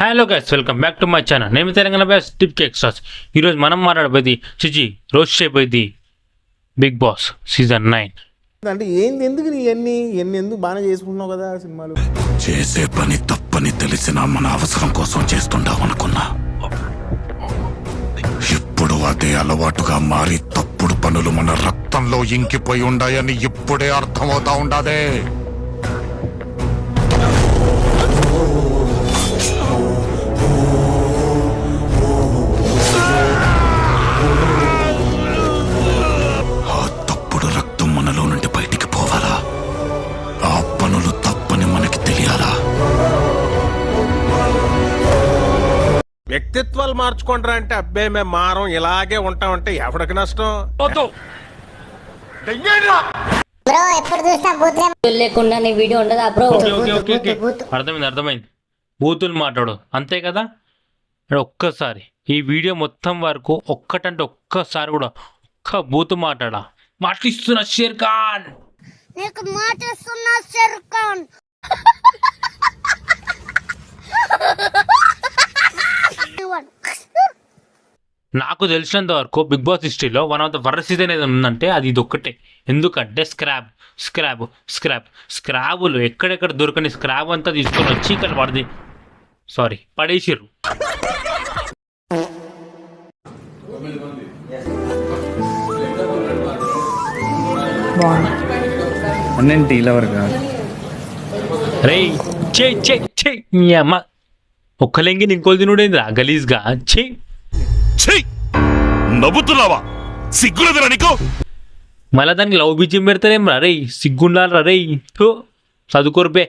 Hello guys, welcome back to my channel. నేను Telangana best tip extras. ఈరోజు మనం మాట్లాడబోయేది roast అయిపోయింది బిగ్ బాస్ సీజన్ 9. అంటే ఏంది, ఎందుకు ఇవన్నీ ఎందుకు బాగానే చేసుకుంటున్నావు కదా సినిమాలు. చేసే పని తప్పని తెలిసినా మన అవసరం కోసం చేస్తుంటాం అనుకున్నా. ఇప్పుడు అదే అలవాటుగా మారి తప్పుడు పనులు మన రక్తంలో ఇంకిపోయి ఉండాయని ఇప్పుడే అర్థమవుతా ఉండాదే. ఆ తప్పుడు రక్తం మనలో నుండి బయటికి పోవాలా? ఆ పనులు తప్పని మనకి తెలియాలా? వ్యక్తిత్వాలు మార్చుకుంటారా అంటే అబ్బే మేము మారం ఇలాగే ఉంటామంటే ఎవరికి నష్టం. బ్రో ఎప్పుడు చూసినా బూతులే లేకుండా నీ వీడియో ఉండదా బ్రో? అర్థమైంది. బూతులు మాట్లాడు అంతే కదా. ఒక్కసారి ఈ వీడియో మొత్తం వరకు ఒక్కసారి కూడా ఒక్క బూతు మాట్లాడిస్తున్నా షేర్ ఖాన్. నీకు మాటిస్తున్నా షేర్ ఖాన్. నాకు తెలిసినంత వరకు బిగ్ బాస్ హిస్టరీలో one of the worst season ఏదైనా ఉందంటే అది ఇది ఒక్కటే. ఎందుకంటే స్క్రాబులు ఎక్కడెక్కడ దొరకని స్క్రాబ్ అంతా తీసుకొని వచ్చి ఇక్కడ పడేసిర్రు. రేయ్ అమ్మ ఒక్కలెంగి ఇంకోలు తినుడేందిరా గలీజ్గా. నవ్వుతున్నావా? సిగ్గులేదురా నీకు? మళ్ళా దానికి లవ్ బీజం పెడతారేం రా రేయ్, సిగ్గుండాలరా రేయ్. చదువుకోరుపే.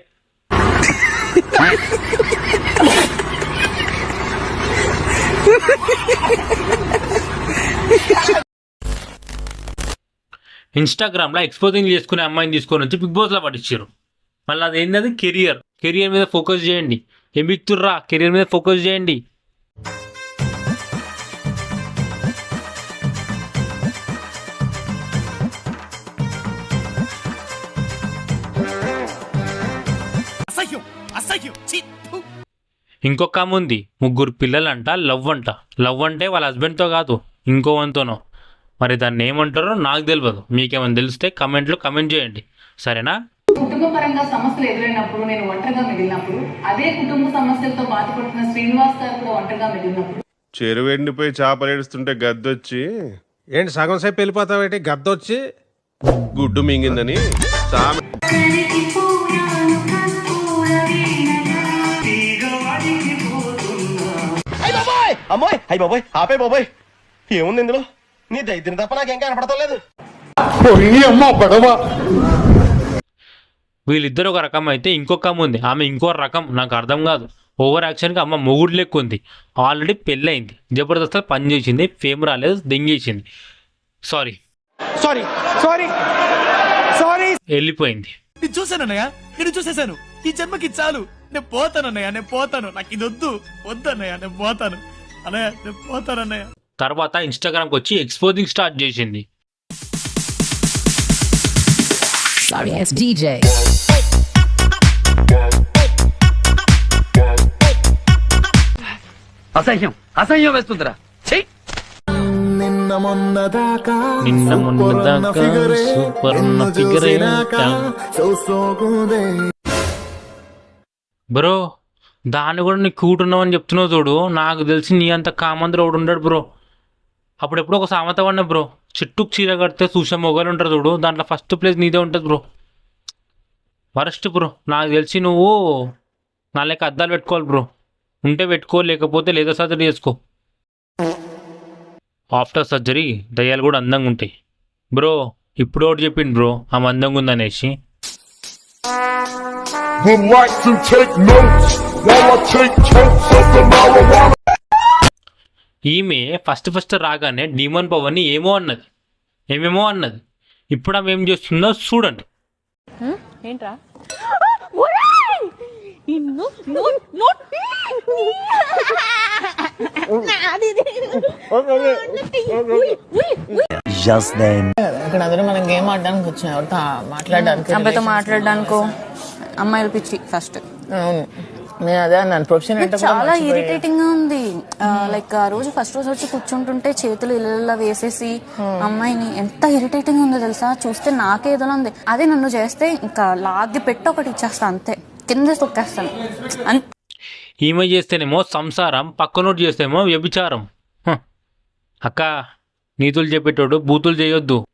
ఇన్స్టాగ్రామ్లో ఎక్స్పోజింగ్ చేసుకునే అమ్మాయిని తీసుకొని వచ్చి బిగ్ బాస్లో పట్టించారు. మళ్ళీ అది ఏంటది కెరియర్ మీద ఫోకస్ చేయండి. ఏం బిక్తుర్రా, కెరియర్ మీద ఫోకస్ చేయండి. ఇంకొక ఆమె ఉంది, 3 పిల్లలంట, లవ్ అంటే వాళ్ళ హస్బెండ్తో కాదు ఇంకో వంతోనో. మరి దాన్ని ఏమంటారో నాకు తెలియదు. మీకేమైనా తెలిస్తే కమెంట్ చేయండి, సరేనా? కుటుంబ పరంగా సమస్యలు ఎదురైనప్పుడు నేను ఒంటరిగా మిగిలినప్పుడు, అదే కుటుంబ సమస్యలతో బాధపడుతున్న శ్రీనివాస్ గారు కూడా ఒంటరిగా మిగిలినప్పుడు, చెరువు ఎండిపోయి చేపలు ఏడుస్తుంటే గద్దొచ్చి ఏంటి సగం సేపు వెళ్ళిపోతావేంటి, గద్దొచ్చి గుడ్డు మింగిందని అమ్మాయి అయ్యి బాబోయ్ ఆపే బాబోయ్, ఏముంది ఇందులో? నీ దైత్యం తప్ప నాకేం కనపడతలేదు. వీళ్ళిద్దరు ఒక రకం అయితే ఇంకొక అమ్మ ఉంది, ఆమె ఇంకో రకం. నాకు అర్థం కాదు. ఓవర్ యాక్షన్కి అమ్మ మొగుడు లెక్క ఉంది. ఆల్రెడీ పెళ్ళయింది, జబర్దస్త్ పని చేసింది, ఫేమ్ రాలేదు, దెంగేసింది. సారీ వెళ్ళిపోయింది. నేను చూసానన్నయ్య, నేను చూసేశాను. ఈ జన్మకి చాలు, నేను పోతానన్నయ్య, నాకు ఇది వద్దన్నయ్య, నేను పోతాను అన్నయ్య, నేను పోతానన్నయ్య. తర్వాత ఇన్స్టాగ్రామ్కి వచ్చి ఎక్స్పోజింగ్ స్టార్ట్ చేసింది. Sorry ass DJ. అసహ్యం వేస్తుందిరా. నిన్న మొన్నదాకా సూపర్ ఉన్న ఫిగర్ బ్రో. దాన్ని కూడా నీకు క్యూట్ ఉన్నావని చెప్తున్నావు చూడు. నాకు తెలిసి నీ అంత కామందరూ ఒకడు ఉండడు బ్రో. అప్పుడెప్పుడు ఒక సామెత పడినా బ్రో, చెట్టుకు చీర కడితే చూసే మొగలు ఉంటారు చూడు, దాంట్లో ఫస్ట్ ప్లేస్ నీదే ఉంటుంది బ్రో. Worst bro. నాకు తెలిసి నువ్వు నా లెక్క అద్దాలు పెట్టుకోవాలి బ్రో. ఉంటే పెట్టుకో, లేకపోతే లేదా సర్జరీ చేసుకో. ఆఫ్టర్ సర్జరీ దయ్యాలు కూడా అందంగా ఉంటాయి బ్రో. ఇప్పుడు ఒకటి చెప్పిండు బ్రో, ఆమె అందంగా ఉందనేసి. ఈమె ఫస్ట్ రాగానే డీమన్ పవర్ని ఏమేమో అన్నది. ఇప్పుడు ఆమె ఏం చేస్తుందో చూడండి. ఏంట్రా ఇక్కడ అందరూ మనం గేమ్ ఆడడానికి వచ్చిన మాట్లాడడానికి అబ్బాయితో మాట్లాడడానికో అమ్మాయిలు పిచ్చి ఫస్ట్. అవును నేను అదే అన్నాను ప్రొఫెషన్ అంటే కూడా చాలా మర్చిపోయి- ఇరిటేటింగ్ గా ఉంది. లైక్ ఆ రోజు ఫస్ట్ రోజు వచ్చి కూర్చుంటుంటే చేతులు ఇలా వేసేసి అమ్మాయిని ఎంత ఇరిటేటింగ్ ఉందో తెలుసా, చూస్తే నాకే ఏదో ఉంది. అదే నన్ను చేస్తే ఇంకా లాగి పెట్టి ఒకటి ఇచ్చేస్తా అంతే, కింద తొక్కేస్తాను అంతే. ఈమె చేస్తేనేమో సంసారం, పక్కనోటి చేస్తేమో వ్యభిచారం. హ. అక్క నీతులు చెప్పేటోడు బూతులు చేయొద్దు.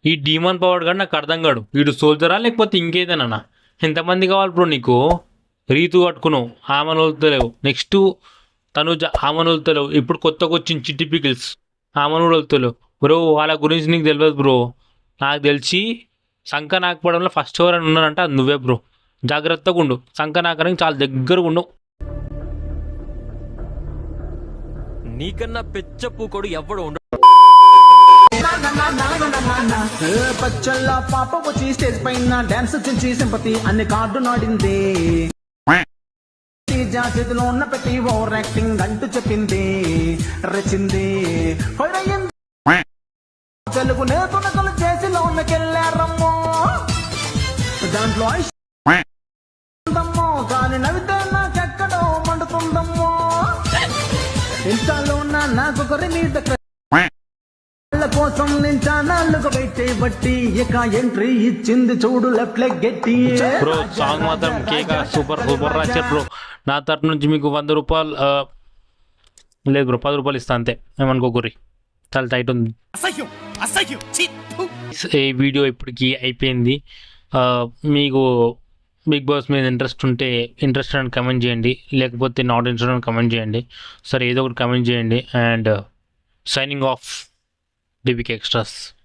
ఈ డీమన్ పవర్ గాడు నాకు అర్థం కాడు. వీడు సోల్జరా లేకపోతే ఇంకేదేనా? ఎంతమంది కావాలి బ్రో నీకు? రీతు కట్టుకున్నావు, ఆమెను వదులుతలేవు. నెక్స్ట్ తనుజ, ఆమెను వదులుతలేవు. ఇప్పుడు కొత్తగా వచ్చింది చిట్టి పికిల్స్, ఆమెను కూడా వదులుతలేవు. బ్రో వాళ్ళ గురించి నీకు తెలియదు బ్రో. నాకు తెలిసి సంక నాకపోవడంలో ఫస్ట్ ఎవరైనా ఉన్నారంటే అది నువ్వే బ్రో. జాగ్రత్తగా ఉండు, సంక నాకడానికి చాలా దగ్గరగా ఉండు. నీకన్నా పెచ్చ పూకోడు ఎవ్వడు ఉండు. పచ్చళ్ళ పాప వచ్చి స్టేజ్ పైన డాన్స్ చేసి సింపతి అన్ని కార్డు నాడింది. చేతిలో ఉన్న పెట్టి ఓవర్ యాక్టింగ్ అంటూ చెప్పింది, రచింది తెలుగు నేతలు చేసి లోనకెళ్ళారమ్మో. దాంట్లో ఉందమ్మో, కానీ నవ్వితే నాకెక్కడో మండుతుందమ్మో. ఇన్స్టాలో నాకు ఒకరి మీద కోసం నేను ఛానళ్ళకు పెట్టే బట్టి ఇక ఎంట్రీ ఇచ్చింది చూడు లెఫ్ట్ లెగ్ గట్టి. బ్రో సాంగ్ మాత్రం కేక సూపర్ సూపర్ రాశారు బ్రో. నా తరపు నుంచి మీకు 100 రూపాయలు లేదు బ్రో, 10 రూపాయలు ఇస్తా అంతే, ఏమనుకోకూరి. చాలా టైట్ ఉంది. అసహ్యం అసహ్యం. ఈ వీడియో ఇప్పటికి అయిపోయింది. మీకు బిగ్ బాస్ మీద ఇంట్రెస్ట్ ఉంటే ఇంట్రెస్ట్ అని కమెంట్ చేయండి, లేకపోతే నాట్ ఇంట్రెస్ట్ అని కమెంట్ చేయండి. సరే ఏదో ఒకటి కమెంట్ చేయండి. And signing off DBK Extras.